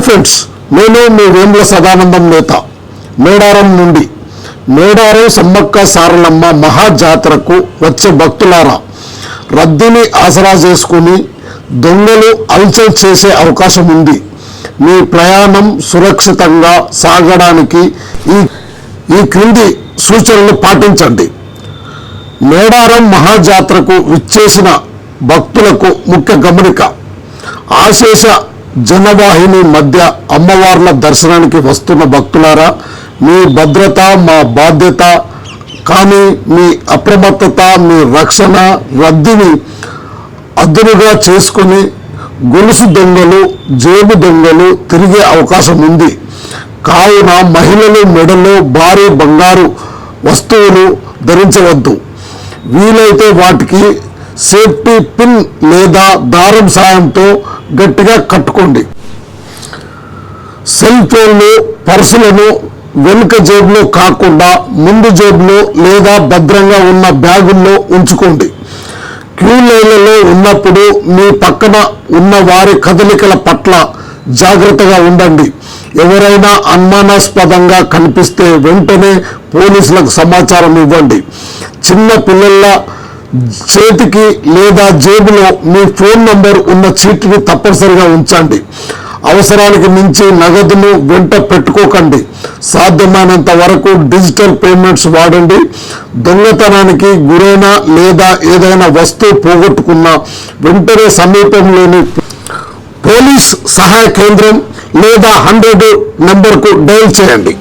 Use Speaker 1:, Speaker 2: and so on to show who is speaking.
Speaker 1: Friends, నేను మీ వేముల సదానందం నేత మేడారం నుండి. మేడారం సమ్మక్క సారలమ్మ మహాజాతరకు వచ్చే భక్తులారా, రద్దీని ఆసరా చేసుకుని దొంగలు అల్చల్ చేసే అవకాశం ఉంది. మీ ప్రయాణం సురక్షితంగా సాగడానికి ఈ క్రింది సూచనలు పాటించండి. మేడారం మహాజాతరకు విచ్చేసిన భక్తులకు ముఖ్య గమనిక: ఆశేష జనవాహిని మధ్య అమ్మవార్ల దర్శనానికి వస్తున్న భక్తులారా, మీ భద్రత మా బాధ్యత. కానీ మీ అప్రమత్తత, మీ రక్షణ రద్దీని అదునుగా చేసుకుని గొలుసు దొంగలు, జేబు దొంగలు తిరిగే అవకాశం ఉంది. కావున మహిళలు మెడలో భారీ బంగారు వస్తువులు ధరించవద్దు. వీలైతే వాటికి సేఫ్టీ పిన్ లేదా దారం సాయంతో గట్టిగా కట్టుకోండి. సెల్ ఫోన్లు, పర్సులను వెనుక జేబులో కాకుండా ముందు జేబులో లేదా భద్రంగా ఉన్న బ్యాగుల్లో ఉంచుకోండి. క్యూ లైన్లలో ఉన్నప్పుడు మీ పక్కన ఉన్న వారి కదలికల పట్ల జాగ్రత్తగా ఉండండి. ఎవరైనా అనుమానాస్పదంగా కనిపిస్తే వెంటనే పోలీసులకు సమాచారం ఇవ్వండి. చిన్న పిల్లల చేతికి లేదా జేబులో మీ ఫోన్ నంబర్ ఉన్న చీటిని తప్పనిసరిగా ఉంచండి. అవసరానికి మించి నగదును వెంట పెట్టుకోకండి. సాధ్యమైనంత వరకు డిజిటల్ పేమెంట్స్ వాడండి. దొంగతనానికి గురైన లేదా ఏదైనా వస్తువు పోగొట్టుకున్న వెంటనే సమీపంలోని పోలీస్ సహాయ కేంద్రం లేదా 100 నెంబర్కు డయల్ చేయండి.